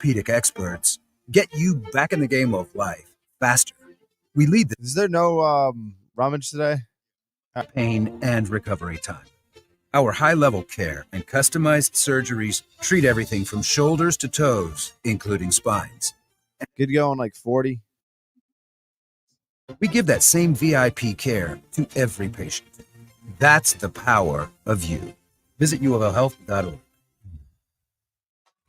orthopedic experts get you back in the game of life faster. We lead the Is there no rummage today? pain and recovery time. Our high-level care and customized surgeries treat everything from shoulders to toes, including spines. Good going like 40. We give that same VIP care to every patient. That's the power of you. Visit UofLHealth.org.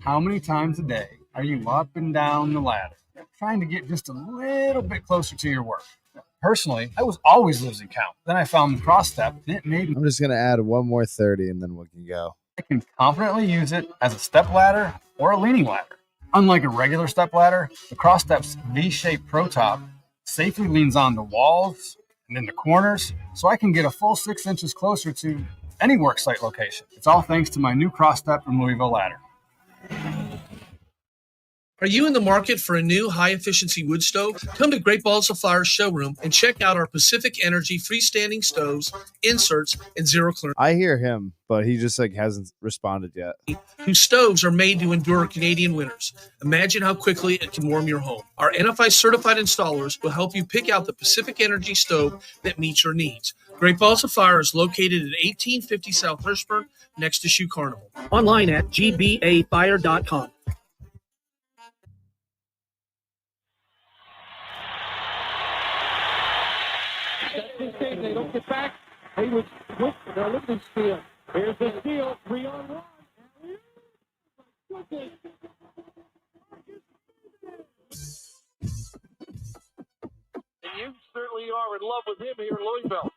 How many times a day are you up and down the ladder, trying to get just a little bit closer to your work? Personally, I was always losing count. Then I found the cross step, and it made me. I'm just going to add one more 30 and then we can go. I can confidently use it as a step ladder or a leaning ladder. Unlike a regular step ladder, the cross step's V-shaped pro top safely leans on the walls and in the corners, so I can get a full 6 inches closer to any worksite location. It's all thanks to my new cross step from Louisville ladder. Are you in the market for a new high-efficiency wood stove? Come to Great Balls of Fire showroom and check out our Pacific Energy freestanding stoves, inserts, and zero clearance. I hear him, but he just hasn't responded yet. Whose stoves are made to endure Canadian winters. Imagine how quickly it can warm your home. Our NFI certified installers will help you pick out the Pacific Energy stove that meets your needs. Great Balls of Fire is located at 1850 South Hirschberg, next to Shoe Carnival. Online at gbafire.com. They don't get back. He was with the Olympic steal. Here's the steal. 3-on-1. And you certainly are in love with him here in Louisville.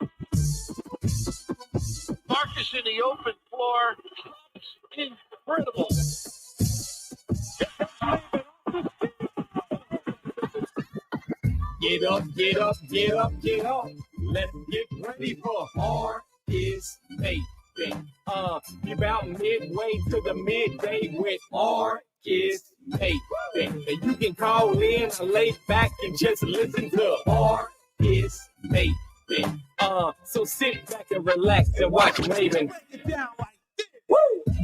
Marcus in the open floor. Incredible. Get up, get up, get up, get up. Let's get ready for Marcus Maben. You're about midway to the midday with Marcus Maben. And you can call in or lay back and just listen to Marcus Maben. So sit back and relax and watch Maben.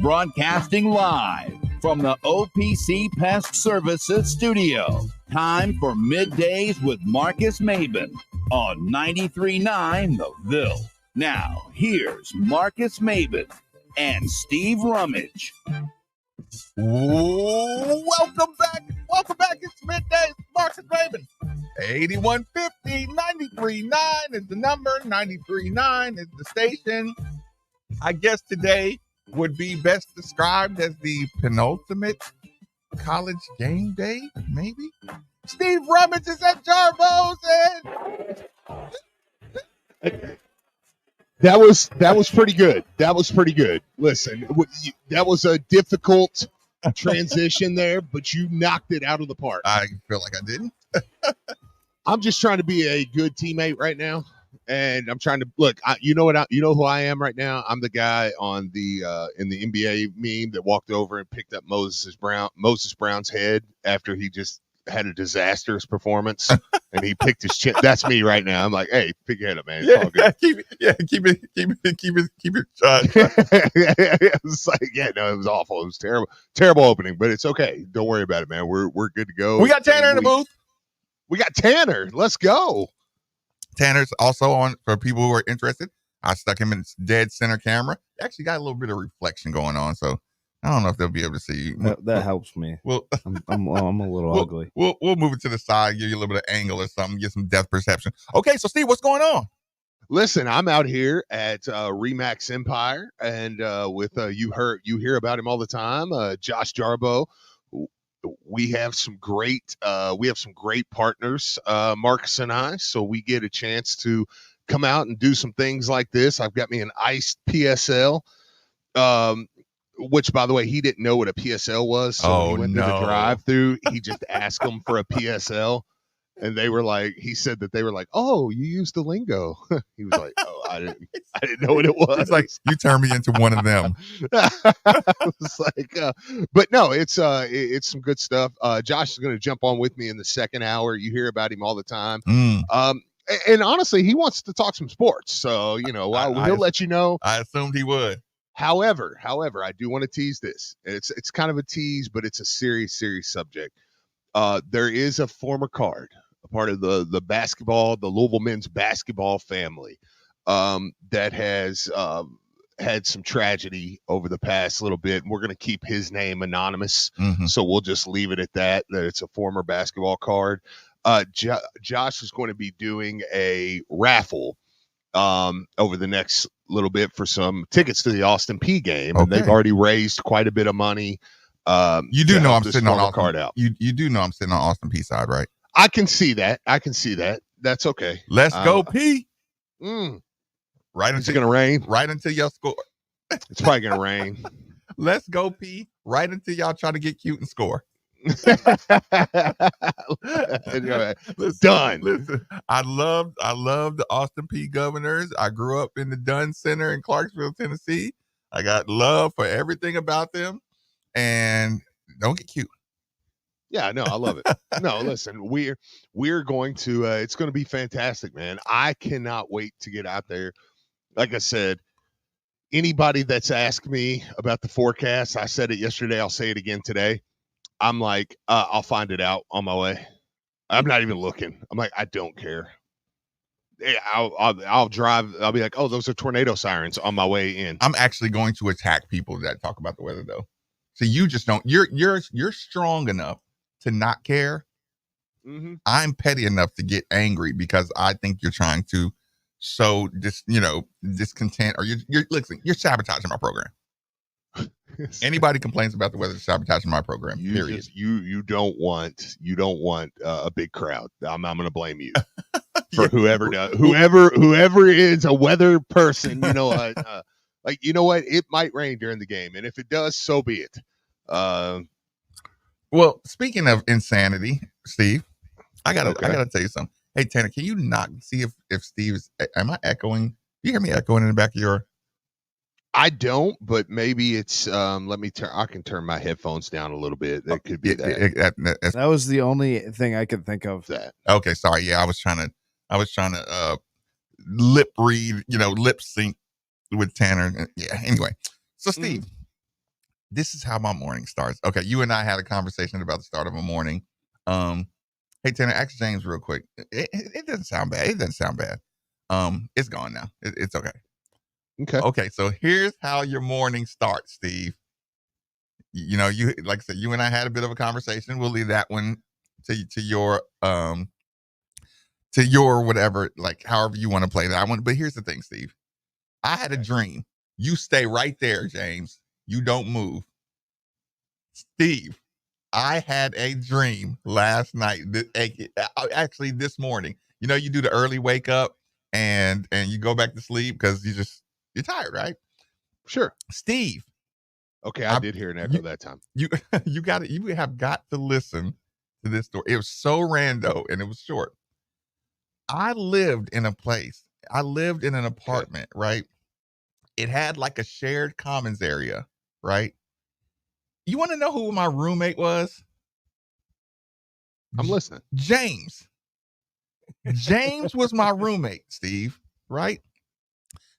Broadcasting live from the OPC Pest Services studio. Time for Middays with Marcus Maben on 93.9 The Ville. Now, here's Marcus Maben and Steve Rummage. Welcome back. Welcome back. It's Middays with Marcus Maben. 8150 93.9 is the number. 93.9 is the station. I guess today would be best described as the penultimate college game day, maybe. Steve Rummage is at Jarbo's, and that was pretty good. That was pretty good. Listen, that was a difficult transition there, but you knocked it out of the park. I feel like I didn't. I'm just trying to be a good teammate right now. And I'm trying to look. You know who I am right now. I'm the guy on the in the NBA meme that walked over and picked up Moses Brown's head after he just had a disastrous performance, and he picked his chin. That's me right now. I'm like, hey, pick your head up, man. It's all good. Keep it. It's like, yeah, no, it was awful. It was terrible opening, but it's okay. Don't worry about it, man. We're good to go. We got Tanner in the booth. We got Tanner. Let's go. Tanner's also on for people who are interested. I stuck him in dead center camera. Actually got a little bit of reflection going on, so I don't know if they'll be able to see you. That helps me. Well, I'm a little ugly. We'll move it to the side, give you a little bit of angle or something, get some depth perception. Okay, so Steve, what's going on? Listen, I'm out here at Remax Empire, and with you hear about him all the time, Josh Jarbo. We have some great partners, Marcus and I, so we get a chance to come out and do some things like this. I've got me an iced PSL, which, by the way, he didn't know what a PSL was. So when he went to the drive-thru, he just asked them for a PSL, and he said that they were like, "Oh, you used the lingo." He was like, "Oh, I didn't know what it was." It's like you turned me into one of them. It's like, but no, it's some good stuff. Josh is going to jump on with me in the second hour. You hear about him all the time. And honestly, he wants to talk some sports. So, he'll let you know. I assumed he would. However, I do want to tease this. It's kind of a tease, but it's a serious subject. There is a former card, a part of the Louisville men's basketball family, that has had some tragedy over the past little bit. We're going to keep his name anonymous, so we'll just leave it at that it's a former basketball card. Josh is going to be doing a raffle over the next little bit for some tickets to the Austin P game, and they've already raised quite a bit of money. You do know I'm sitting on Austin card out. You do know I'm sitting on Austin P side, right? I can see that. That's okay. Let's go P. Right until it's gonna rain. Right until y'all score. It's probably gonna rain. Let's go P. Right until y'all try to get cute and score. Done. Listen, I love the Austin P Governors. I grew up in the Dunn Center in Clarksville, Tennessee. I got love for everything about them. And don't get cute. Yeah, no, I love it. No, listen, we're going to it's going to be fantastic, man. I cannot wait to get out there. Like I said, anybody that's asked me about the forecast, I said it yesterday, I'll say it again today. I'm like, I'll find it out on my way. I'm not even looking. I'm like, I don't care. I'll drive. I'll be like, oh, those are tornado sirens on my way in. I'm actually going to attack people that talk about the weather, though. So you just don't. You're strong enough to not care. I'm petty enough to get angry because I think you're trying to sow discontent, or you're sabotaging my program. Anybody complains about the weather, sabotaging my program. Period. You don't want a big crowd. I'm going to blame you for whoever is a weather person. You know, like, you know what? It might rain during the game, and if it does, so be it. Well, speaking of insanity, Steve, I gotta tell you something. Hey, Tanner, can you not see if Steve's? Am I echoing? Do you hear me echoing in the back of your? I don't, but maybe it's. Let me turn. I can turn my headphones down a little bit. That could be that. That was the only thing I could think of. That. Okay, sorry. Yeah, I was trying to lip read, lip sync with Tanner. Yeah. Anyway, so Steve, this is how my morning starts. Okay, you and I had a conversation about the start of a morning. Hey Tanner, ask James real quick. It doesn't sound bad. It's gone now. It's okay. Okay. So here's how your morning starts, Steve. You like I said, you and I had a bit of a conversation. We'll leave that one to your whatever, like however you want to play that one. But here's the thing, Steve. I had a dream. You stay right there, James. You don't move. Steve, I had a dream last night. Actually, this morning. You do the early wake up and you go back to sleep because you're tired, right? Sure. Steve. Okay, I did hear an echo that time. You have got to listen to this story. It was so rando and it was short. I lived in an apartment, right? It had like a shared commons area, right? You want to know who my roommate was? I'm listening. James was my roommate, Steve, right?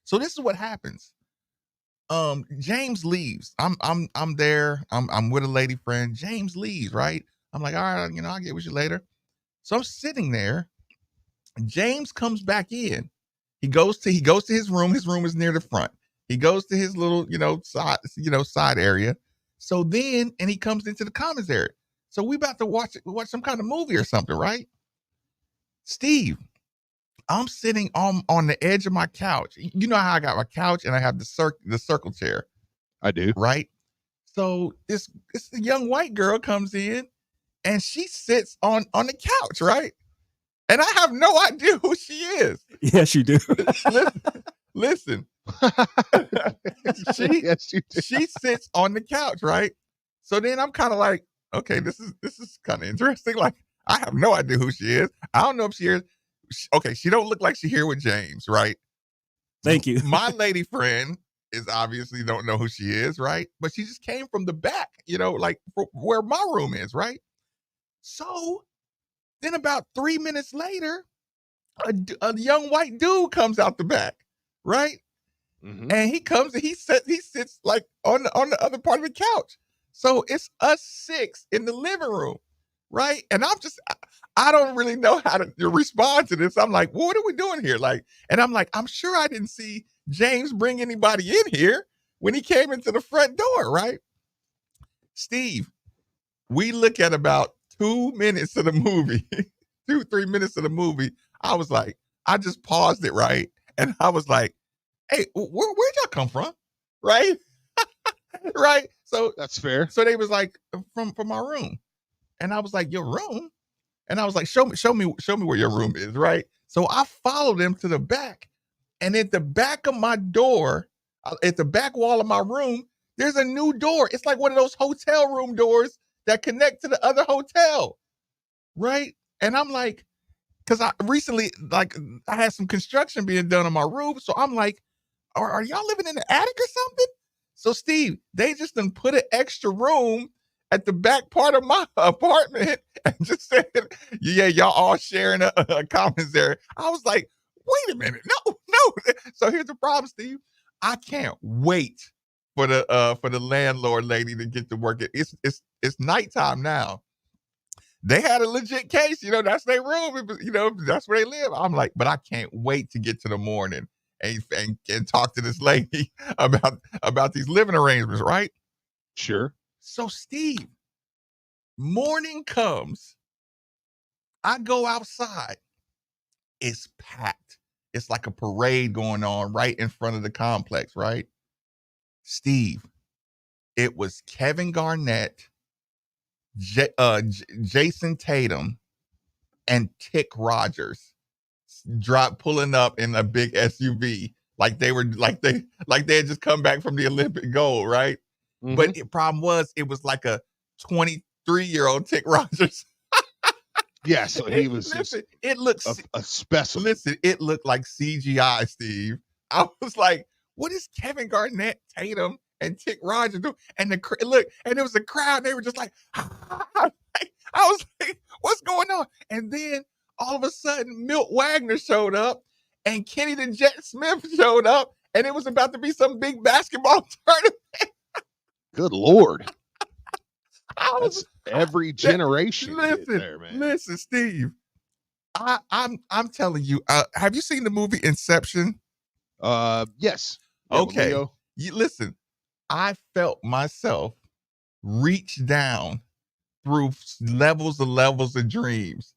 So this is what happens. James leaves. I'm there. I'm with a lady friend. James leaves, right? I'm like, all right, I'll get with you later. So I'm sitting there. James comes back in. He goes to his room. His room is near the front. He goes to his little, side area. So then, and he comes into the commons area. So we about to watch some kind of movie or something, right? Steve, I'm sitting on the edge of my couch. You know how I got my couch and I have the circle chair. I do. Right? So this young white girl comes in and she sits on the couch, right? And I have no idea who she is. Yes, you do. Listen. She sits on the couch, right? So then I'm kind of like, okay, this is kind of interesting. Like, I have no idea who she is. I don't know if she is. Okay, she don't look like she here with James, right? Thank you. My lady friend is obviously don't know who she is, right? But she just came from the back, like where my room is, right? So then about 3 minutes later, a young white dude comes out the back, right? And he comes and he sits like on the other part of the couch. So it's us 6 in the living room, right? And I don't really know how to respond to this. I'm like, well, what are we doing here? Like, and I'm like, I'm sure I didn't see James bring anybody in here when he came into the front door, right? Steve, we look at about 2 minutes of the movie, 2-3 minutes of the movie. I was like, I just paused it, right? And I was like, hey, where'd y'all come from? Right? Right? So that's fair. So they was like, from my room. And I was like, your room? And I was like, show me where your room is, right? So I followed them to the back. And at the back of my door, at the back wall of my room, there's a new door. It's like one of those hotel room doors that connect to the other hotel. Right? And I'm like, because I recently, like, I had some construction being done on my roof. So I'm like, are y'all living in the attic or something? So Steve, they just done put an extra room at the back part of my apartment and just said, yeah, y'all all sharing a commons area. I was like, wait a minute. No. So here's the problem, Steve. I can't wait for the landlord lady to get to work. It's nighttime now. They had a legit case, that's their room, that's where they live. I'm like, but I can't wait to get to the morning and talk to this lady about these living arrangements, right? Sure. So Steve, morning comes, I go outside, it's packed. It's like a parade going on right in front of the complex, right? Steve, it was Kevin Garnett, Jason Tatum, and Tick Rogers pulling up in a big SUV, like they had just come back from the Olympic gold, right? But the problem was, it was like a 23-year-old Tick Rogers. Yeah, so he was it looks a specimen. Listen, it looked like CGI, Steve. I was like, what is Kevin Garnett, Tatum, and Tick Rogers doing? And and there was a crowd. They were just like, I was like, what's going on? And then all of a sudden, Milt Wagner showed up, and Kenny the Jet Smith showed up, and it was about to be some big basketball tournament. Good Lord. That's every generation. Listen, Steve. I'm telling you. Have you seen the movie Inception? Yes. Okay. Listen, I felt myself reach down through levels of dreams,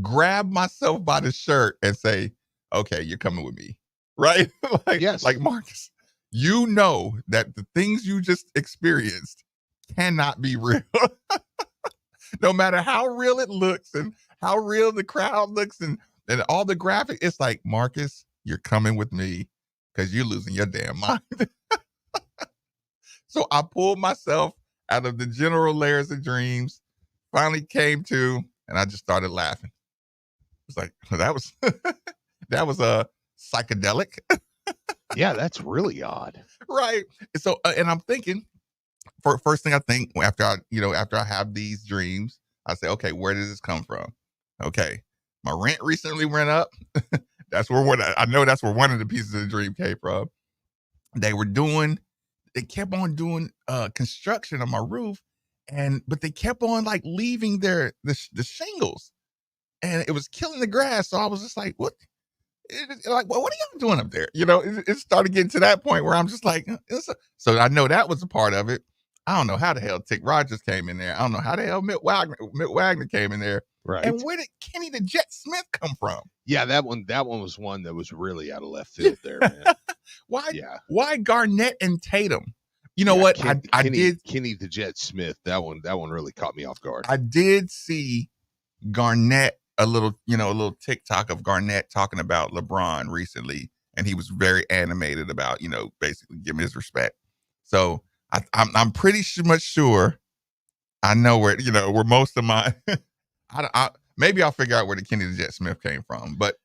grab myself by the shirt and say, okay, you're coming with me. Right? Like Marcus, you know that the things you just experienced cannot be real. No matter how real it looks and how real the crowd looks and all the graphics, it's like, Marcus, you're coming with me because you're losing your damn mind. So I pulled myself out of the general layers of dreams, finally came to, and I just started laughing. It's like, that was a psychedelic. Yeah, that's really odd. Right. So, and I'm thinking, first thing I think after I have these dreams, I say, okay, where does this come from? Okay, my rent recently went up. That's where I know that's where one of the pieces of the dream came from. They kept on doing construction on my roof, but they kept on like leaving the shingles, and it was killing the grass. So I was just like, what? Like, well, what are y'all doing up there? It started getting to that point where I'm just like, so I know that was a part of it. I don't know how the hell Tick Rogers came in there. I don't know how the hell Milt Wagner came in there. Right. And where did Kenny the Jet Smith come from? Yeah, that one was one that was really out of left field there, man. Why Garnett and Tatum? You know what? Kenny the Jet Smith. That one really caught me off guard. I did see Garnett, a little TikTok of Garnett talking about LeBron recently, and he was very animated about, basically giving his respect. So I'm pretty much sure I know where most of my maybe I'll figure out where the Kenny the Jet Smith came from. But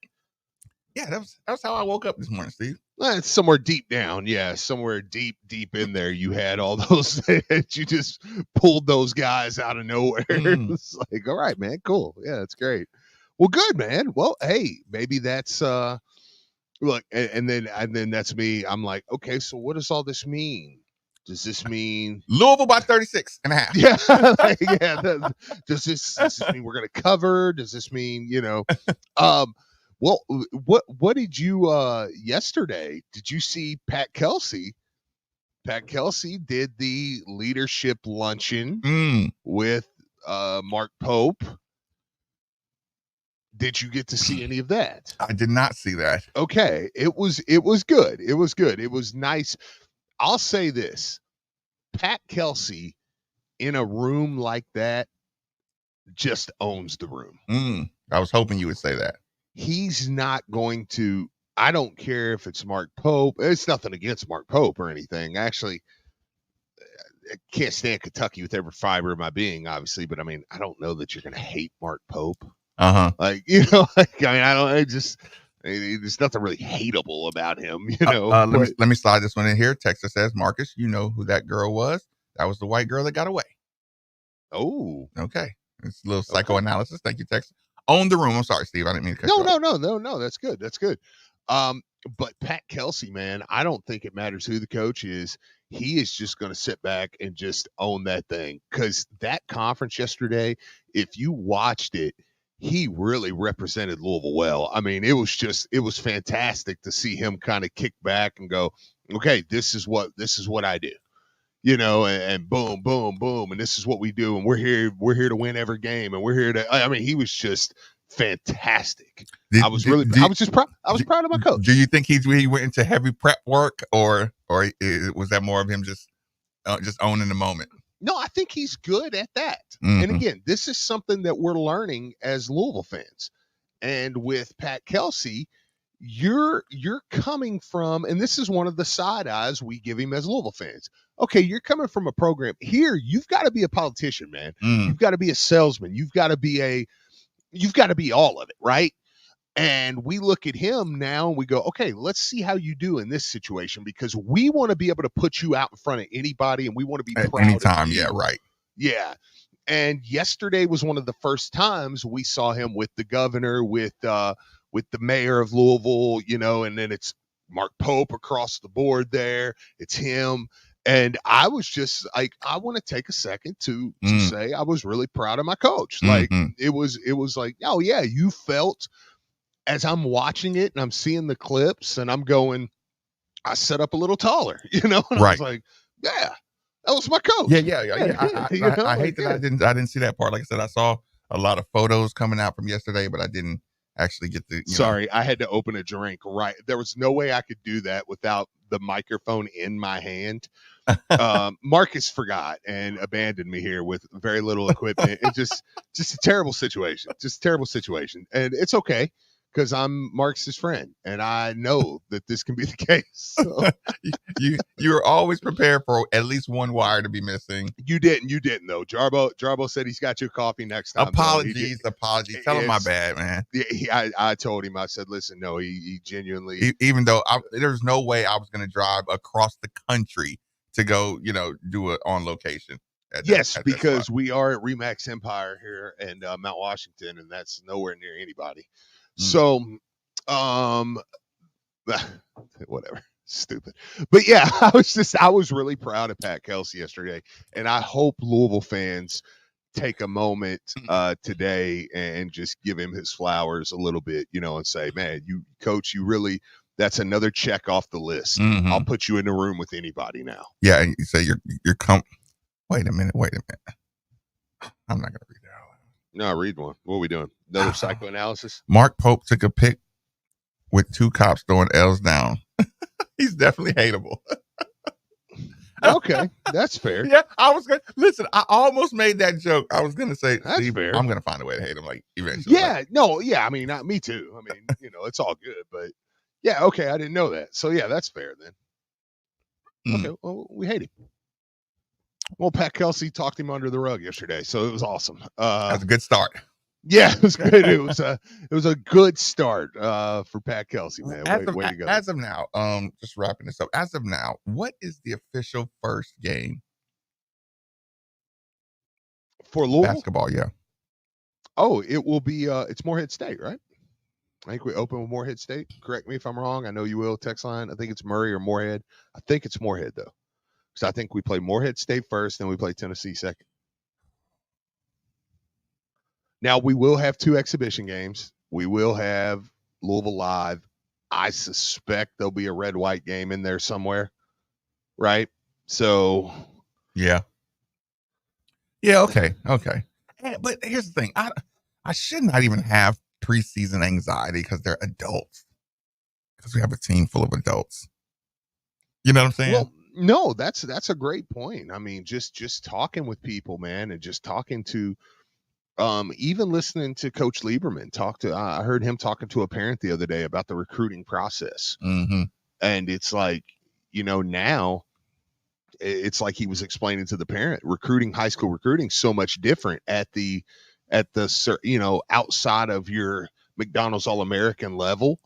yeah, that was how I woke up this morning, Steve. Well, it's somewhere deep down. Yeah, somewhere deep in there you had all those that you just pulled those guys out of nowhere. It's like, all right, man, cool. Yeah, that's great. Well, good, man. Well, hey, maybe that's look, and then that's me. I'm like, okay, so what does all this mean? Does this mean Louisville by 36 and a half. yeah, like, yeah. Does this mean we're gonna cover? Does this mean well, what did you yesterday? Did you see Pat Kelsey? Pat Kelsey did the leadership luncheon with Mark Pope. Did you get to see any of that? I did not see that. Okay, it was good. It was good. It was nice. I'll say this: Pat Kelsey in a room like that just owns the room. I was hoping you would say that. He's not going to. I don't care if it's Mark Pope. It's nothing against Mark Pope or anything. Actually, I can't stand Kentucky with every fiber of my being, obviously. But I mean, I don't know that you're going to hate Mark Pope. Like, like, I mean, there's nothing really hateable about him, Let me slide this one in here. Texas says, Marcus, you know who that girl was? That was the white girl that got away. Oh, okay. It's a little psychoanalysis. Thank you, Texas. Own the room. I'm sorry, Steve. I didn't mean to cut you off. No. That's good. That's good. But Pat Kelsey, man, I don't think it matters who the coach is. He is just going to sit back and just own that thing. Because that conference yesterday, if you watched it, he really represented Louisville well. I mean, it was fantastic to see him kind of kick back and go, okay, this is what I do. And boom, boom, boom, and this is what we do, and we're here to win every game, and we're here to. I mean, he was just fantastic. I was proud of my coach. Do you think he went into heavy prep work, or was that more of him just owning the moment? No, I think he's good at that. Mm-hmm. And again, this is something that we're learning as Louisville fans, and with Pat Kelsey. You're coming from, and this is one of the side eyes we give him as Louisville fans. Okay, you're coming from a program here. You've got to be a politician, man. You've got to be a salesman. You've got to be all of it, right? And we look at him now and we go, okay, let's see how you do in this situation, because we want to be able to put you out in front of anybody, and we want to be proud anytime. of you. Yeah, right. Yeah. And yesterday was one of the first times we saw him with the governor, with the mayor of Louisville, and then it's Mark Pope across the board there. It's him. And I was just like, I want to take a second to say I was really proud of my coach. Like, it was like, oh yeah, you felt, as I'm watching it and I'm seeing the clips and I'm going, I set up a little taller, and I was like, yeah, that was my coach. Yeah. I hate that I didn't see that part. Like I said, I saw a lot of photos coming out from yesterday, but I didn't actually get the. Sorry, I had to open a drink. Right, there was no way I could do that without the microphone in my hand. Marcus forgot and abandoned me here with very little equipment. It's just a terrible situation. And it's okay, because I'm Marcus's friend, and I know that this can be the case. So. You're always prepared for at least one wire to be missing. You didn't though. Jarbo said he's got you a coffee next time. Apologies. Tell him my bad, man. Yeah, I told him. I said, listen, no, he genuinely. Even though there's no way I was going to drive across the country to go, do it on location. Because we are at Remax Empire here in Mount Washington, and that's nowhere near anybody. So, whatever, stupid. But yeah, I was really proud of Pat Kelsey yesterday, and I hope Louisville fans take a moment today and just give him his flowers a little bit, and say, man, coach, you really, that's another check off the list. I'll put you in the room with anybody now. Yeah, and you say you're Wait a minute. I'm not gonna read that. No, read one. What are we doing? Another psychoanalysis? Mark Pope took a pic with two cops throwing L's down. He's definitely hateable. Okay, that's fair. Yeah, I was gonna listen. I almost made that joke. I was gonna say, that's fair. I'm gonna find a way to hate him, like eventually. Yeah, I mean, not me too. I mean, it's all good, but yeah, okay, I didn't know that. So yeah, that's fair then. Okay, well, we hate him. Well, Pat Kelsey talked him under the rug yesterday, so it was awesome. That's a good start. Yeah, it was good. It was a good start for Pat Kelsey, man. Way to go. As of now, just wrapping this up. As of now, what is the official first game for Louisville basketball? Yeah. Oh, it will be. It's Morehead State, right? I think we open with Morehead State. Correct me if I'm wrong. I know you will. Text line. I think it's Murray or Morehead. I think it's Morehead, though. So I think we play Morehead State first, then we play Tennessee second. Now, we will have 2 exhibition games. We will have Louisville Live. I suspect there'll be a red-white game in there somewhere, right? So, yeah. Yeah, okay. But here's the thing. I should not even have preseason anxiety because they're adults. Because we have a team full of adults. You know what I'm saying? Well, no, that's a great point. I mean, just talking with people, man, and just talking to even listening to Coach Lieberman I heard him talking to a parent the other day about the recruiting process. Mm-hmm. And it's like, now it's like he was explaining to the parent, high school recruiting so much different at the outside of your McDonald's All-American level,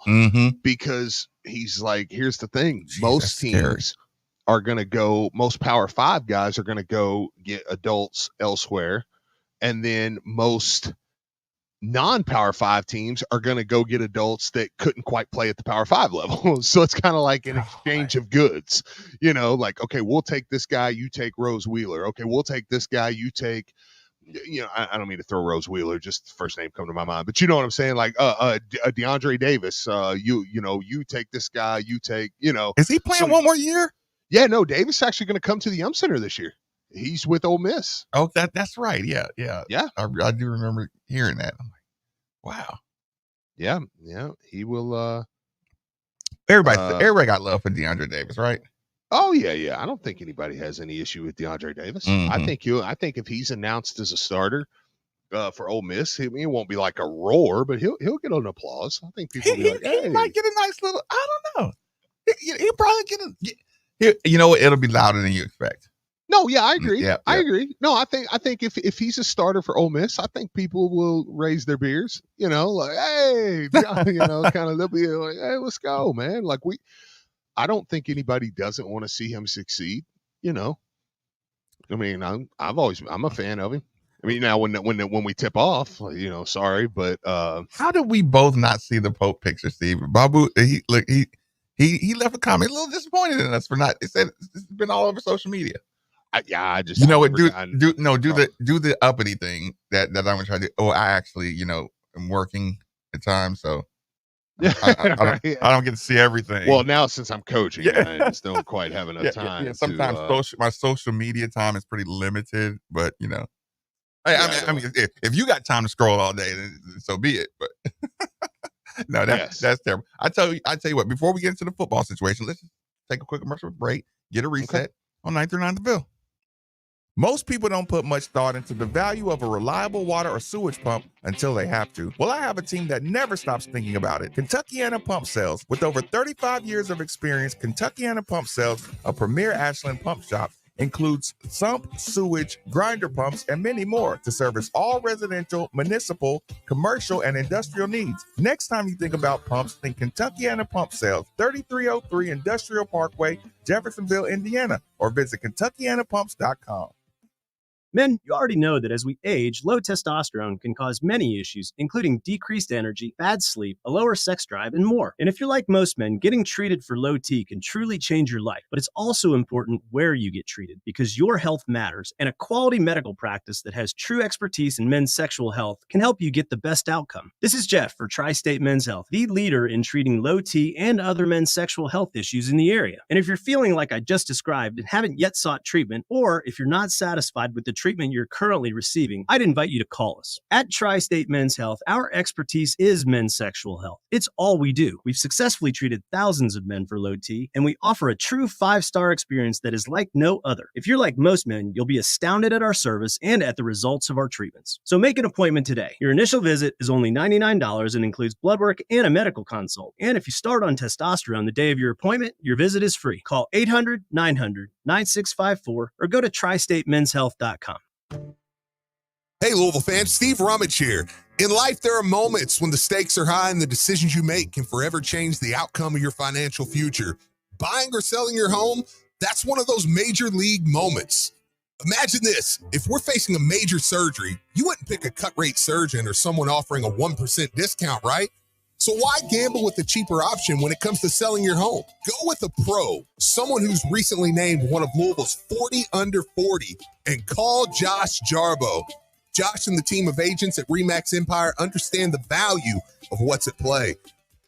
because he's like, here's the thing. Most teams are going to go, most Power 5 guys are going to go get adults elsewhere. And then most non-Power 5 teams are going to go get adults that couldn't quite play at the Power 5 level. So it's kind of like an exchange of goods, like, okay, we'll take this guy, you take Rose Wheeler. Okay, we'll take this guy, you take, I don't mean to throw Rose Wheeler, just first name come to my mind, but you know what I'm saying? Like, DeAndre Davis, you take this guy, you take, Is he playing one more year? Yeah, no, Davis is actually going to come to the Yum Center this year. He's with Ole Miss. Oh, that's right. Yeah. I do remember hearing that. I'm like, wow. Yeah. He will. Everybody got love for DeAndre Davis, right? Oh yeah. I don't think anybody has any issue with DeAndre Davis. Mm-hmm. I think if he's announced as a starter for Ole Miss, it won't be like a roar, but he'll get an applause. I think people will be like, hey. He might get a nice little. I don't know. He'll probably get you know what? It'll be louder than you expect. No, yeah, I agree. Yeah. I agree. No, I think if he's a starter for Ole Miss, I think people will raise their beers, like, hey, kind of, they'll be like, hey, let's go, man. Like I don't think anybody doesn't want to see him succeed, I mean, I'm a fan of him. I mean, now when we tip off, sorry, but how did we both not see the Pope picture, Steve? Babu, he left a comment a little disappointed in us for not. It said it's been all over social media. I just do the uppity thing that I'm gonna try to do. Oh, I actually am working at times, so I don't get to see everything. Well, now since I'm coaching, I just don't quite have enough time. Yeah. Sometimes my social media time is pretty limited, but I mean, if you got time to scroll all day, then so be it. But no, that's terrible. I tell you what. Before we get into the football situation, let's just take a quick commercial break, get a reset on 939 The Ville. Most people don't put much thought into the value of a reliable water or sewage pump until they have to. Well, I have a team that never stops thinking about it. Kentuckiana Pump Sales. With over 35 years of experience, Kentuckiana Pump Sales, a premier Ashland pump shop, includes sump, sewage, grinder pumps, and many more to service all residential, municipal, commercial, and industrial needs. Next time you think about pumps, think Kentuckiana Pump Sales, 3303 Industrial Parkway, Jeffersonville, Indiana, or visit KentuckianaPumps.com. Men, you already know that as we age, low testosterone can cause many issues, including decreased energy, bad sleep, a lower sex drive, and more. And if you're like most men, getting treated for low T can truly change your life. But it's also important where you get treated, because your health matters, and a quality medical practice that has true expertise in men's sexual health can help you get the best outcome. This is Jeff for Tri-State Men's Health, the leader in treating low T and other men's sexual health issues in the area. And if you're feeling like I just described and haven't yet sought treatment, or if you're not satisfied with the treatment you're currently receiving, I'd invite you to call us. At Tri-State Men's Health, our expertise is men's sexual health. It's all we do. We've successfully treated thousands of men for low T, and we offer a true 5-star experience that is like no other. If you're like most men, you'll be astounded at our service and at the results of our treatments. So make an appointment today. Your initial visit is only $99 and includes blood work and a medical consult. And if you start on testosterone the day of your appointment, your visit is free. Call 800-900-9654 or go to tristatemenshealth.com. Hey, Louisville fans, Steve Rummage here. In life, there are moments when the stakes are high and the decisions you make can forever change the outcome of your financial future. Buying or selling your home, that's one of those major league moments. Imagine this. If we're facing a major surgery, you wouldn't pick a cut rate surgeon or someone offering a 1% discount, right? So why gamble with a cheaper option when it comes to selling your home? Go with a pro, someone who's recently named one of Louisville's 40 under 40, and call Josh Jarbo. Josh and the team of agents at RE/MAX Empire understand the value of what's at play.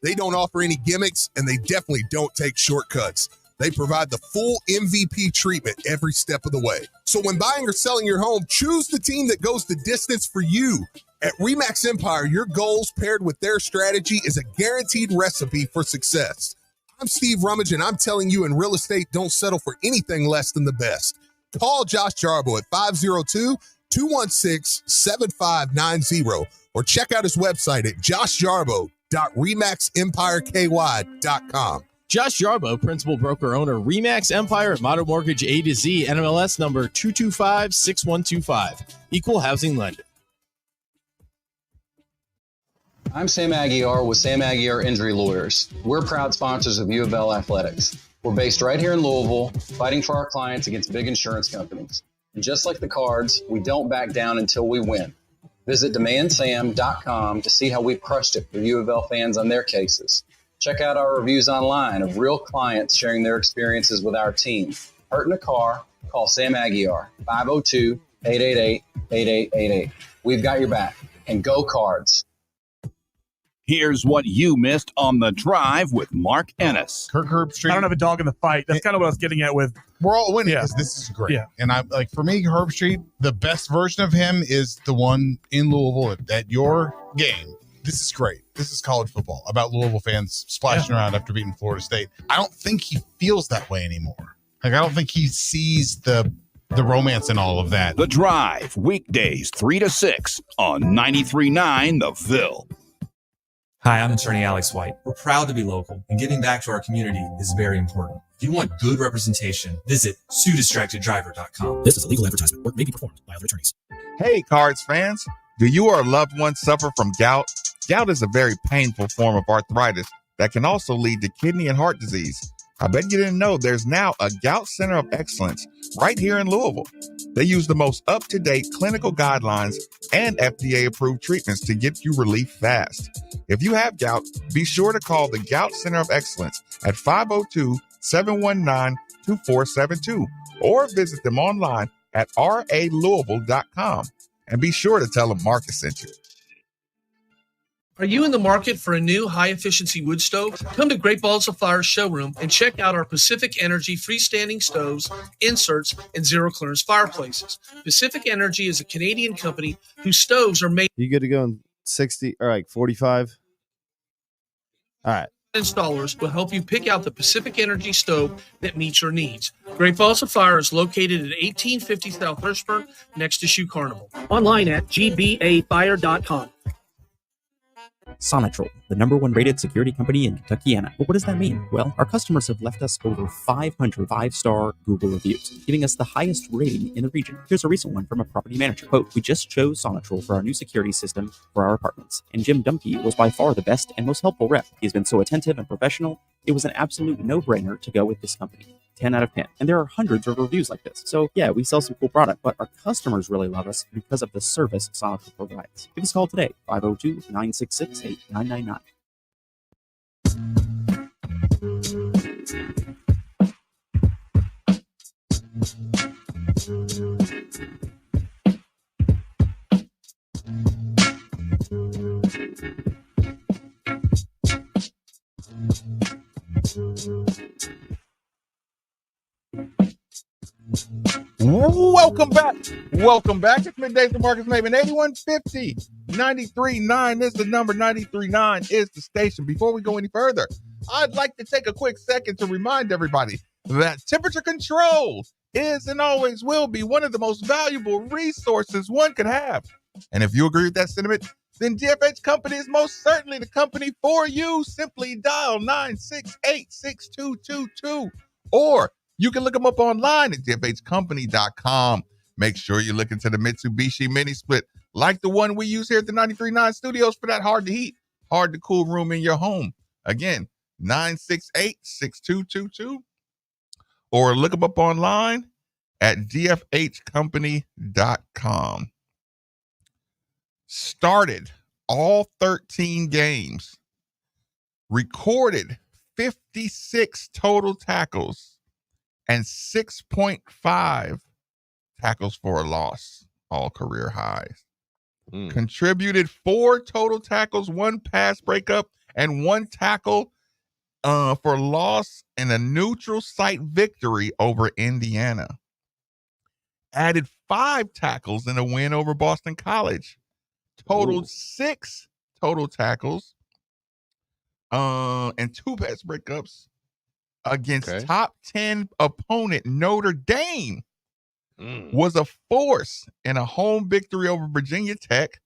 They don't offer any gimmicks, and they definitely don't take shortcuts. They provide the full MVP treatment every step of the way. So when buying or selling your home, choose the team that goes the distance for you. At RE/MAX Empire, your goals paired with their strategy is a guaranteed recipe for success. I'm Steve Rummage, and I'm telling you, in real estate, don't settle for anything less than the best. Call Josh Jarbo at 502-216-7590 or check out his website at joshjarbo.remaxempireky.com. Josh Jarbo, principal broker owner, RE/MAX Empire and Modern Mortgage A to Z, NMLS number 2256125. Equal housing lender. I'm Sam Aguiar with Sam Aguiar Injury Lawyers. We're proud sponsors of U of L Athletics. We're based right here in Louisville, fighting for our clients against big insurance companies. And just like the Cards, we don't back down until we win. Visit demandsam.com to see how we've crushed it for U of L fans on their cases. Check out our reviews online of real clients sharing their experiences with our team. Hurt in a car? Call Sam Aguiar, 502-888-8888. We've got your back. And go Cards. Here's what you missed on The Drive with Mark Ennis. Kirk Herbstreit. I don't have a dog in the fight. That's kind of what I was getting at with. We're all winning because this is great. Yeah. And I like, for me, Herbstreit, the best version of him is the one in Louisville at your game. This is great. This is college football about Louisville fans splashing around after beating Florida State. I don't think he feels that way anymore. Like, I don't think he sees the romance in all of that. The Drive, weekdays 3 to 6 on 93.9 The Ville. Hi, I'm attorney Alex White. We're proud to be local, and giving back to our community is very important. If you want good representation, visit SueDistractedDriver.com. This is a legal advertisement. Work may be performed by other attorneys. Hey, Cards fans. Do you or a loved one suffer from gout? Gout is a very painful form of arthritis that can also lead to kidney and heart disease. I bet you didn't know there's now a Gout Center of Excellence right here in Louisville. They use the most up-to-date clinical guidelines and FDA-approved treatments to get you relief fast. If you have gout, be sure to call the Gout Center of Excellence at 502-719-2472 or visit them online at ralouisville.com. And be sure to tell them Marcus sent you. Are you in the market for a new high-efficiency wood stove? Come to Great Balls of Fire showroom and check out our Pacific Energy freestanding stoves, inserts, and zero-clearance fireplaces. Pacific Energy is a Canadian company whose stoves are made... You good to go in 60 or like 45? All right. Installers will help you pick out the Pacific Energy stove that meets your needs. Great Balls of Fire is located at 1850 South Hirschberg, next to Shoe Carnival. Online at gbafire.com. Sonatrol, the #1 rated security company in Kentuckiana. But what does that mean? Well, our customers have left us over 500 5-star Google reviews, giving us the highest rating in the region. Here's a recent one from a property manager. Quote, "We just chose Sonatrol for our new security system for our apartments, and Jim Dumke was by far the best and most helpful rep. He's been so attentive and professional. It was an absolute no-brainer to go with this company." 10 out of 10. And there are hundreds of reviews like this. So yeah, we sell some cool product, but our customers really love us because of the service Sonatrol provides. Give us a call today, 502-966-8999. Welcome back. Welcome back. It's Middays with Marcus Maven. 8150 93.9 is the number. 93.9 is the station. Before we go any further, I'd like to take a quick second to remind everybody that temperature control is and always will be one of the most valuable resources one could have. And if you agree with that sentiment, then DFH Company is most certainly the company for you. Simply dial 968-6222 or you can look them up online at dfhcompany.com. Make sure you look into the Mitsubishi Mini Split like the one we use here at the 93.9 Studios for that hard to heat, hard to cool room in your home. Again, 968-6222 or look them up online at dfhcompany.com. Started all 13 games recorded 56 total tackles and 6.5 tackles for a loss, all career highs. Contributed 4 total tackles, 1 pass breakup, and 1 tackle for loss in a neutral site victory over Indiana. Added 5 tackles in a win over Boston College. Totaled 6 total tackles and 2 pass breakups against top 10 opponent Notre Dame. Was a force in a home victory over Virginia Tech,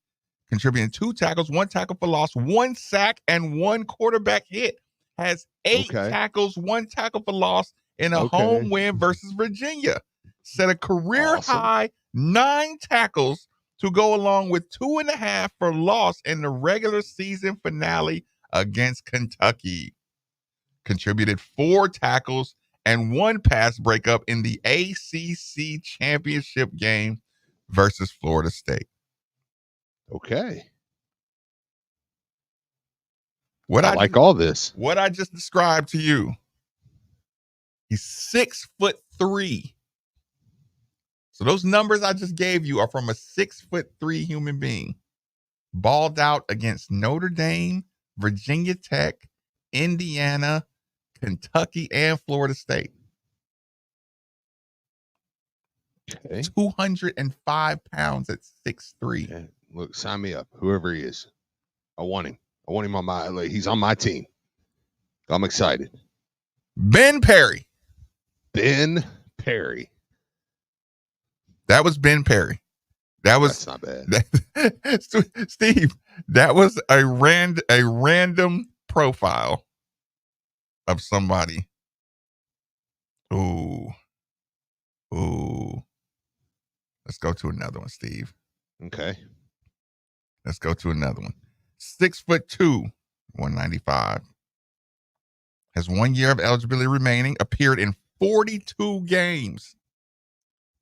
contributing 2 tackles, 1 tackle for loss, 1 sack, and 1 quarterback hit. Has 8 tackles, 1 tackle for loss in a home win versus Virginia. Set a career high 9 tackles to go along with 2.5 for loss in the regular season finale against Kentucky. Contributed 4 tackles and 1 pass breakup in the ACC championship game versus Florida State. Okay. I like all this. What I just described to you. He's 6'3". So those numbers I just gave you are from a 6'3" human being. Balled out against Notre Dame, Virginia Tech, Indiana, Kentucky, and Florida State. 205 pounds at 6'3". Okay. Look, sign me up. Whoever he is. I want him. I want him on my, like, he's on my team. I'm excited. Ben Perry. Ben Perry. That was Ben Perry. That's not bad. Steve, that was a random profile of somebody. Ooh. Let's go to another one, Steve. Okay. Let's go to another one. 6'2", 195. Has 1 year of eligibility remaining. Appeared in 42 games.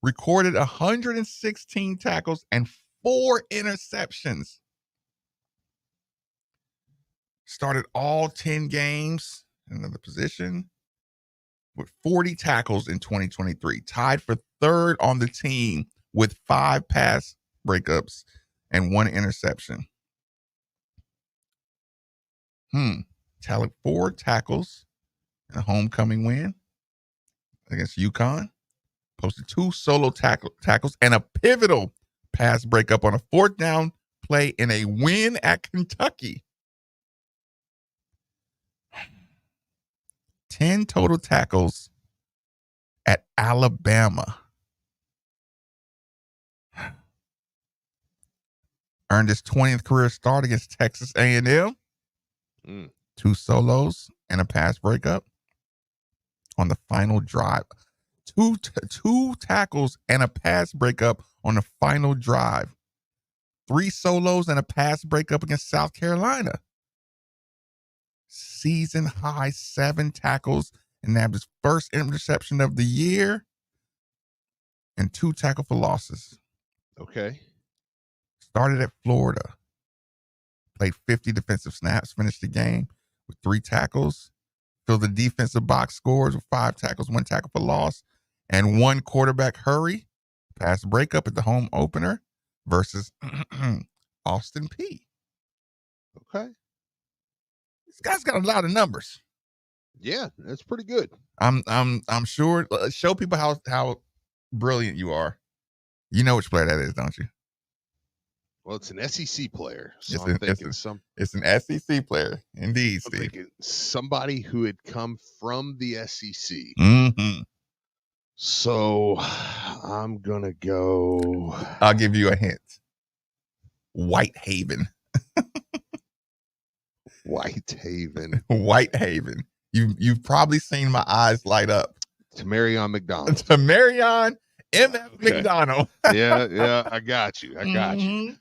Recorded 116 tackles and 4 interceptions. Started all 10 games in another position with 40 tackles in 2023. Tied for 3rd on the team with 5 pass breakups and 1 interception. Tallied 4 tackles in a homecoming win against UConn. Posted 2 solo tackles and a pivotal pass breakup on a 4th down play in a win at Kentucky. 10 total tackles at Alabama. Earned his 20th career start against Texas A&M. 2 solos and a pass breakup on the final drive. Two tackles and a pass breakup on the final drive. 3 solos and a pass breakup against South Carolina. Season high 7 tackles and nabbed his first interception of the year and 2 tackle for losses. Okay. Started at Florida. Played 50 defensive snaps, finished the game with 3 tackles. Filled the defensive box scores with 5 tackles, 1 tackle for loss, and 1 quarterback hurry. Pass breakup at the home opener versus Austin Peay. Okay. This guy's got a lot of numbers. Yeah, that's pretty good. I'm sure. Show people how brilliant you are. You know which player that is, don't you? Well, it's an SEC player. So It's I'm an thinking SEC player. Indeed, Steve. I'm thinking somebody who had come from the SEC. Mm-hmm. So I'm going to go. I'll give you a hint. Whitehaven. Whitehaven. Whitehaven. You've probably seen my eyes light up. Tamarion McDonald. Tamarion M.F. Okay. McDonald. yeah, I got you. you.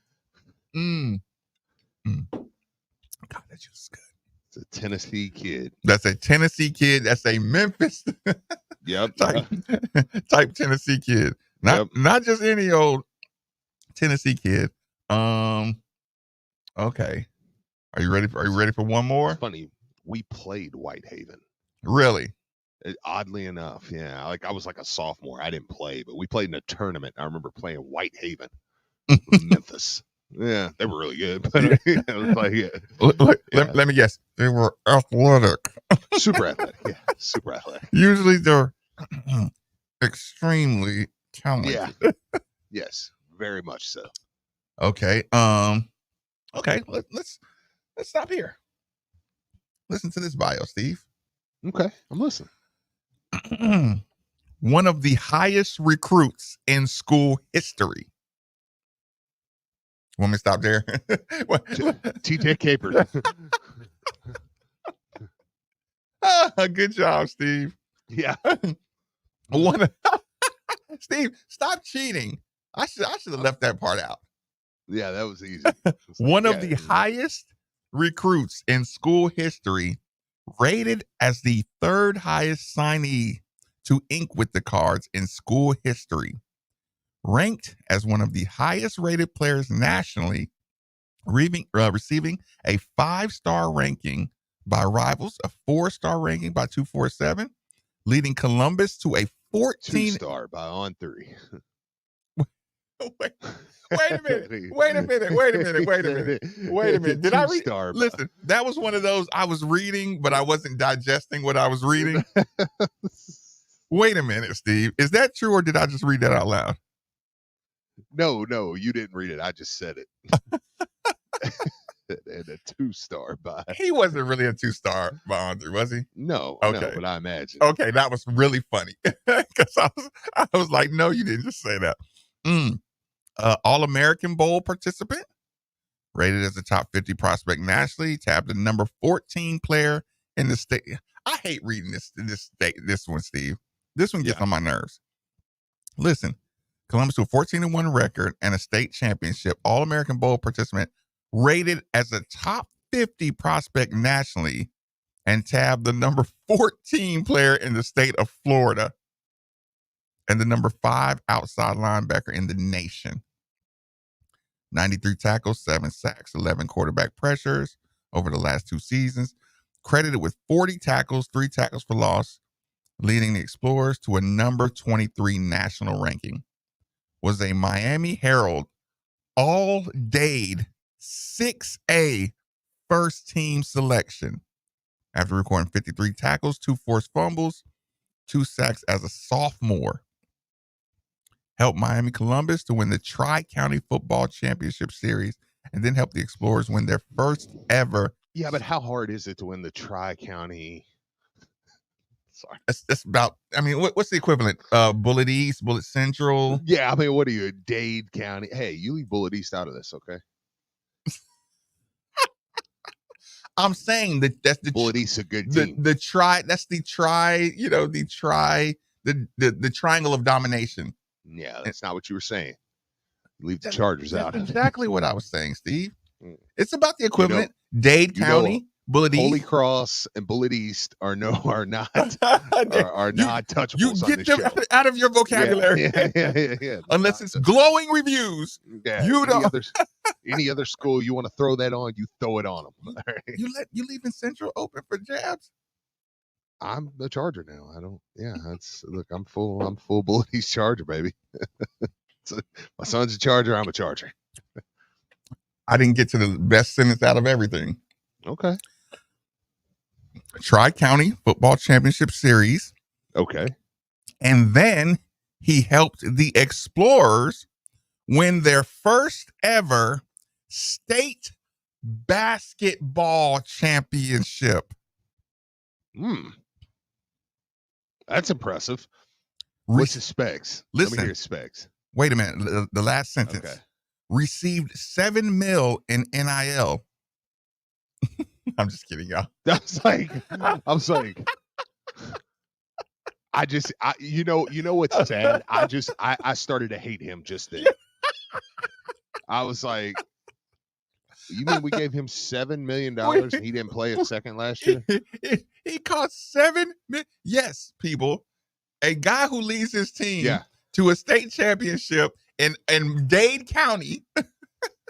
God, that's just good. It's a Tennessee kid. That's a Tennessee kid. That's a Memphis Yep. type Tennessee kid. Not just any old Tennessee kid. Okay. Are you ready for one more? It's funny. we played Whitehaven. Really? Oddly enough, yeah. Like I was like a sophomore. I didn't play, but we played in a tournament. I remember playing Whitehaven with Memphis. Yeah, they were really good. But it was like, Let me guess. They were athletic. Super athletic. Yeah, super athletic. Usually they're extremely talented. Yeah. Yes, very much so. Okay. Okay. Let's stop here. Listen to this bio, Steve. Okay, I'm listening. One of the highest recruits in school history. Want me to stop there? TJ Capers. Good job, Steve. Yeah. Steve, stop cheating. I should have left that part out. Yeah, that was easy. One of the highest recruits in school history, rated as the third highest signee to ink with the Cards in school history, ranked as one of the highest rated players nationally, receiving a 5-star ranking by Rivals, a 4-star ranking by 247, leading Columbus to a 2-star by On3. Wait a minute. Did I read? Listen, that was one of those I was reading, but I wasn't digesting what I was reading. Wait a minute, Steve. Is that true, or did I just read that out loud? No, you didn't read it. I just said it. And a 2-star by. He wasn't really a 2-star by Andre, was he? No, okay. No, but I imagine. Okay, that was really funny. Because I was like, no, you didn't just say that. All-American Bowl participant, rated as a top 50 prospect nationally, tabbed the number 14 player in the state. I hate reading this one, Steve. This one gets on my nerves. Listen, Columbus to a 14-1 record and a state championship, All-American Bowl participant, rated as a top 50 prospect nationally, and tabbed the number 14 player in the state of Florida, and the number 5 outside linebacker in the nation. 93 tackles, 7 sacks, 11 quarterback pressures over the last 2 seasons. Credited with 40 tackles, 3 tackles for loss, leading the Explorers to a number 23 national ranking. Was a Miami Herald All-Dade 6A first team selection after recording 53 tackles, 2 forced fumbles, 2 sacks as a sophomore. Helped Miami Columbus to win the Tri-County Football Championship Series, and then helped the Explorers win their first ever. Yeah, but how hard is it to win the Tri-County? Sorry. That's about, I mean, what's the equivalent? Bullet East, Bullet Central? Yeah, I mean, what are you, Dade County? Hey, you leave Bullet East out of this, okay? I'm saying that's the Bullet East, a good team. The triangle of domination. Yeah, that's not what you were saying. Leave the Chargers out. That's exactly what I was saying, Steve. It's about the equivalent. Dade County, Bullet East. Holy Cross and Bullet East are not touchables. You get them out of your vocabulary. Yeah. Unless it's glowing reviews. Yeah, you don't. Any other school you want to throw that on, you throw it on them. You leaving Central open for jabs? I'm the Charger now. I don't. Yeah, look. I'm full Bullet East Charger, baby. So my son's a Charger. I'm a Charger. I didn't get to the best sentence out of everything. Okay. Tri-County Football Championship Series. Okay. And then he helped the Explorers win their first ever state basketball championship. That's impressive. What's his specs? Listen, let me hear his specs. Wait a minute. The last sentence. Okay. Received $7 million in NIL. I'm just kidding, y'all. I'm saying, you know what's sad? I started to hate him just then. I was like, you mean we gave him $7 million and he didn't play a second last year? He cost $7 million. Yes, people. A guy who leads his team to a state championship in Dade County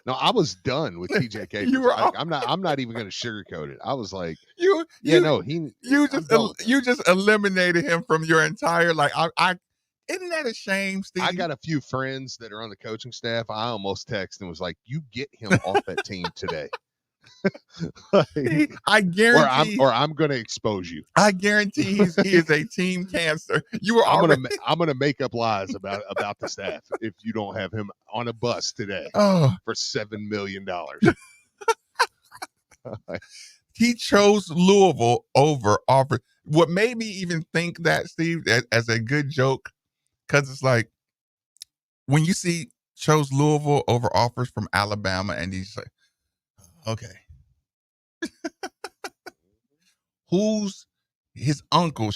No, I was done with TJ Capers. You were I'm not even going to sugarcoat it. I was like, you just eliminated him from your entire isn't that a shame, Steve? I got a few friends that are on the coaching staff. I almost texted and was like, you get him off that team today. I guarantee or I'm going to expose you. I guarantee he is a team cancer. I'm gonna make up lies about the staff if you don't have him on a bus today for $7 million. He chose Louisville over Auburn. What made me even think that, Steve, as a good joke, because it's like when you see chose Louisville over offers from Alabama, and he's like, okay. Who's his uncle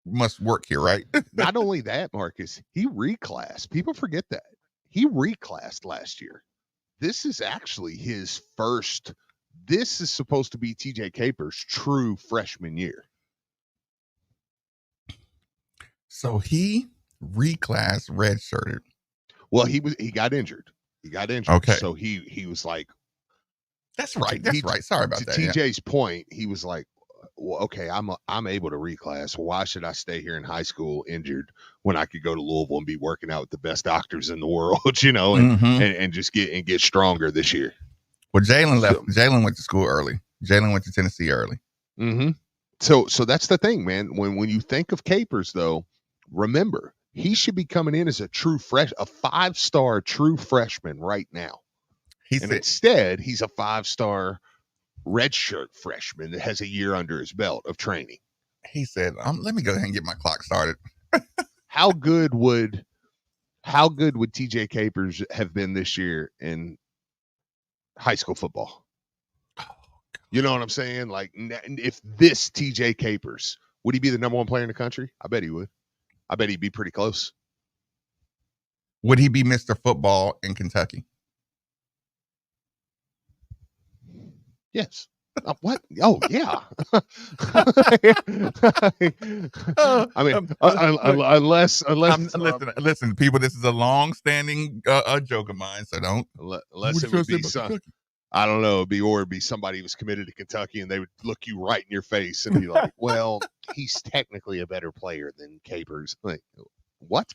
must work here, right? Not only that, Marcus, he reclassed. People forget that. He reclassed last year. This is actually his first. This is supposed to be TJ Capers' true freshman year. So he reclassed, redshirted. Well, he got injured. Okay. So he was like, that's right. Sorry about that. TJ's point, he was like, well, okay, I'm able to reclass. Why should I stay here in high school injured when I could go to Louisville and be working out with the best doctors in the world, and just get stronger this year? Well, Jalen left. Jalen went to school early. Jalen went to Tennessee early. Mm-hmm. So that's the thing, man. When you think of Capers, though, remember he should be coming in as a 5-star true freshman right now. Instead, he's a 5-star redshirt freshman that has a year under his belt of training. He said, let me go ahead and get my clock started. How good would TJ Capers have been this year in high school football? You know what I'm saying? Like, if this TJ Capers, would he be the number one player in the country? I bet he would. I bet he'd be pretty close. Would he be Mr. Football in Kentucky? Yes. What? Oh, yeah. I mean, unless listen, people, this is a long-standing joke of mine, so don't. Unless it would be I don't know, it'd be somebody who was committed to Kentucky, and they would look you right in your face and be like, well, he's technically a better player than Capers. Like, what?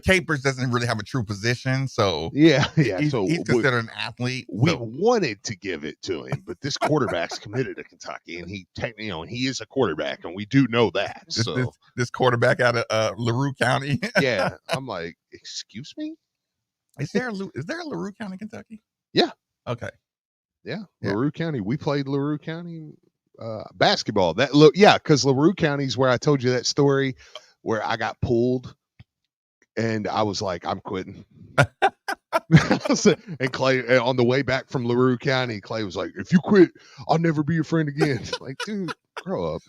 Capers doesn't really have a true position, so yeah. He's So considered an athlete. We wanted to give it to him, but this quarterback's committed to Kentucky, and he is a quarterback, and we do know that. This quarterback out of LaRue County. Yeah, I'm like, excuse me. Is there a LaRue County, Kentucky? Yeah. Okay. Yeah, LaRue County. We played LaRue County basketball. Because LaRue County is where I told you that story where I got pulled. And I was like, I'm quitting. And Clay, on the way back from LaRue County, Clay was like, if you quit, I'll never be your friend again. Like, dude, grow up.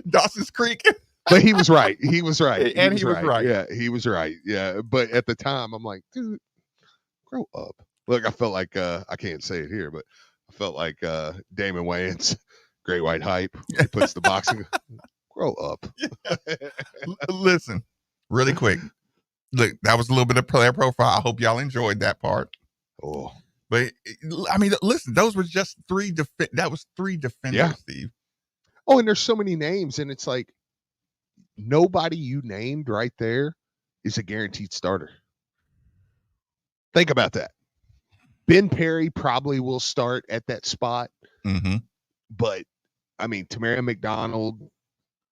Dawson's Creek. But he was right. He was right. And he was right. Yeah, he was right. Yeah. But at the time, I'm like, dude, grow up. Look, I felt like, I can't say it here, but I felt like Damon Wayans, Great White Hype. He puts the boxing. Grow up. Listen, really quick. Look, that was a little bit of player profile. I hope y'all enjoyed that part. Oh, but I mean, listen, those were just three. That was three defenders, Steve. Oh, and there's so many names, and it's like nobody you named right there is a guaranteed starter. Think about that. Ben Perry probably will start at that spot, but I mean, Tamarion McDonald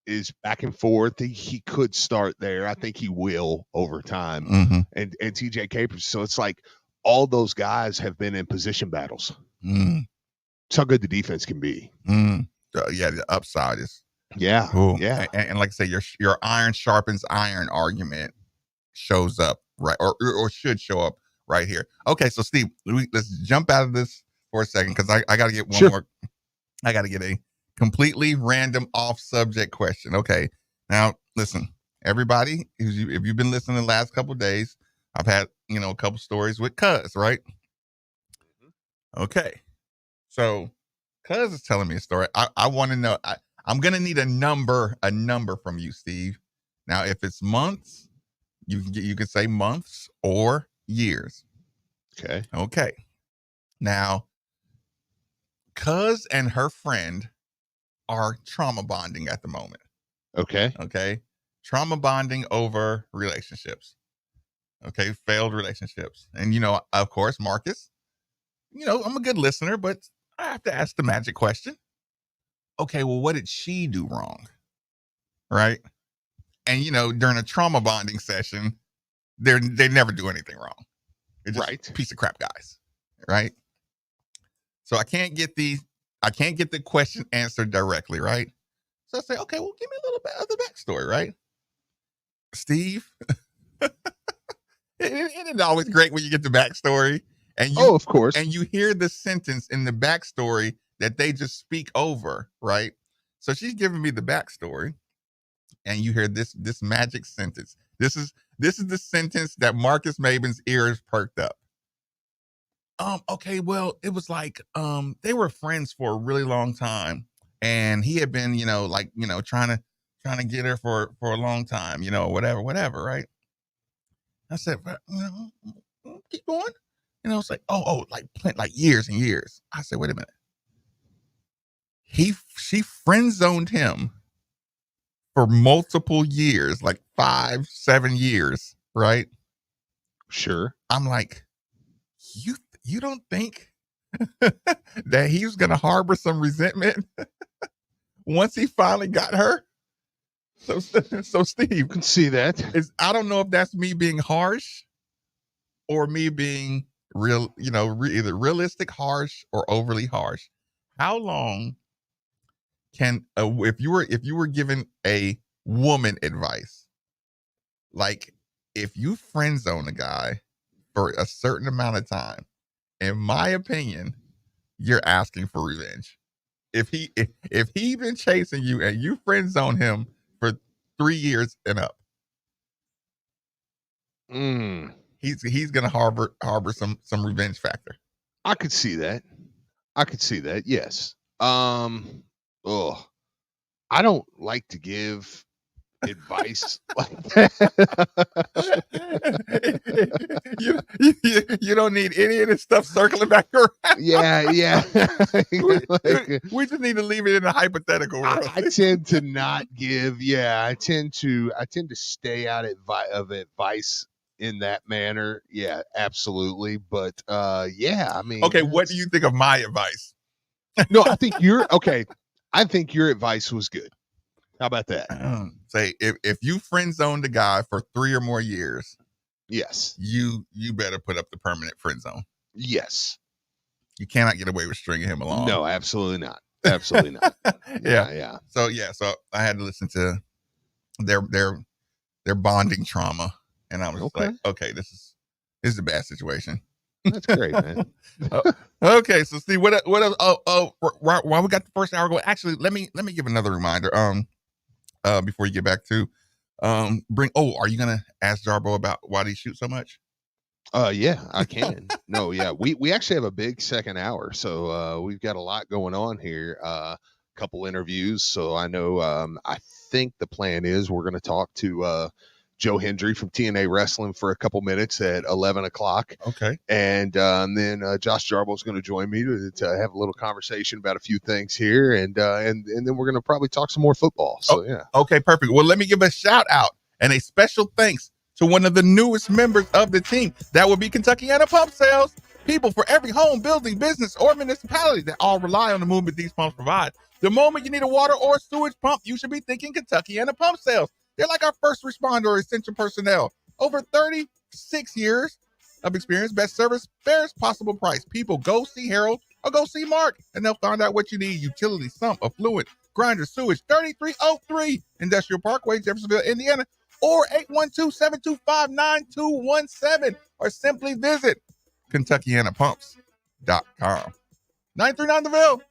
is back and forth. He could start there. I think he will over time. And TJ Capers. So it's like all those guys have been in position battles. It's how good the defense can be. The upside is. Yeah. Ooh. Yeah. And like I say, your iron sharpens iron argument shows up right or should show up right here. Okay. So Steve, let's jump out of this for a second. Cause I got to get one more. I got to get a completely random off subject question. Okay. Now listen, everybody, if you've been listening the last couple of days, I've had, a couple stories with Cuz, right? Okay. So Cuz is telling me a story. I want to know, I'm going to need a number from you, Steve. Now, if it's months, you can say months or years. Okay. Okay. Now, Cuz and her friend are trauma bonding at the moment. Okay. Okay. Trauma bonding over relationships. Okay. Failed relationships. And, of course, Marcus, I'm a good listener, but I have to ask the magic question. Okay. Well, what did she do wrong? Right. And, during a trauma bonding session, they never do anything wrong. They're just piece of crap guys. Right. So I can't get the question answered directly. Right. So I say, okay, well, give me a little bit of the backstory. Right. Steve, it's always great when you get the backstory and of course. And you hear the sentence in the backstory that they just speak over. Right. So she's giving me the backstory. And you hear this magic sentence. This is the sentence that Marcus Maben's ears perked up. Okay, well, it was like they were friends for a really long time, and he had been, trying to get her for a long time, whatever, right? I said, keep going. It's like, like years and years. I said, wait a minute. She friend zoned him for multiple years, like 5-7 years, right? Sure. I'm like, you don't think that he was going to harbor some resentment once he finally got her? So Steve, you can see that. I don't know if that's me being harsh or me being real, either realistic, harsh, or overly harsh. How long can if you were given a woman advice, like if you friend zone a guy for a certain amount of time, in my opinion, you're asking for revenge. If he been chasing you and you friend zone him for 3 years and up, he's gonna harbor some revenge factor. I could see that. Yes. I don't like to give advice like that. you don't need any of this stuff circling back around. Yeah. We just need to leave it in a hypothetical. I tend to not give. Yeah, I tend to stay out of advice in that manner. Yeah, absolutely. But yeah, I mean, okay. What do you think of my advice? No, I think I think your advice was good. How about that? Say if you friend zoned a guy for 3 or more years, yes, you better put up the permanent friend zone. Yes, you cannot get away with stringing him along. No, absolutely not. Absolutely not. Yeah. So I had to listen to their bonding trauma, and I was like, okay, this is a bad situation. That's great, man. Okay, so Steve, what else? While we got the first hour going, actually, let me give another reminder. Before you get back to are you gonna ask Jarbo about why do you shoot so much? Yeah, I can. No, yeah, we actually have a big second hour, so we've got a lot going on here. Couple interviews, so I know. I think the plan is we're going to talk to Joe Hendry from TNA Wrestling for a couple minutes at 11 o'clock. Okay. And then Josh Jarbo is going to join me to have a little conversation about a few things here. And then we're going to probably talk some more football. So, yeah. Okay, perfect. Well, let me give a shout out and a special thanks to one of the newest members of the team. That would be Kentuckiana Pump Sales. People for every home, building, business, or municipality that all rely on the movement these pumps provide. The moment you need a water or sewage pump, you should be thinking Kentuckiana Pump Sales. They're like our first responder or essential personnel. Over 36 years of experience, best service, fairest possible price. People, go see Harold or go see Mark, and they'll find out what you need. Utility, sump, affluent, grinder, sewage, 3303 Industrial Parkway, Jeffersonville, Indiana, or 812-725-9217, or simply visit KentuckianaPumps.com. 939 The Ville.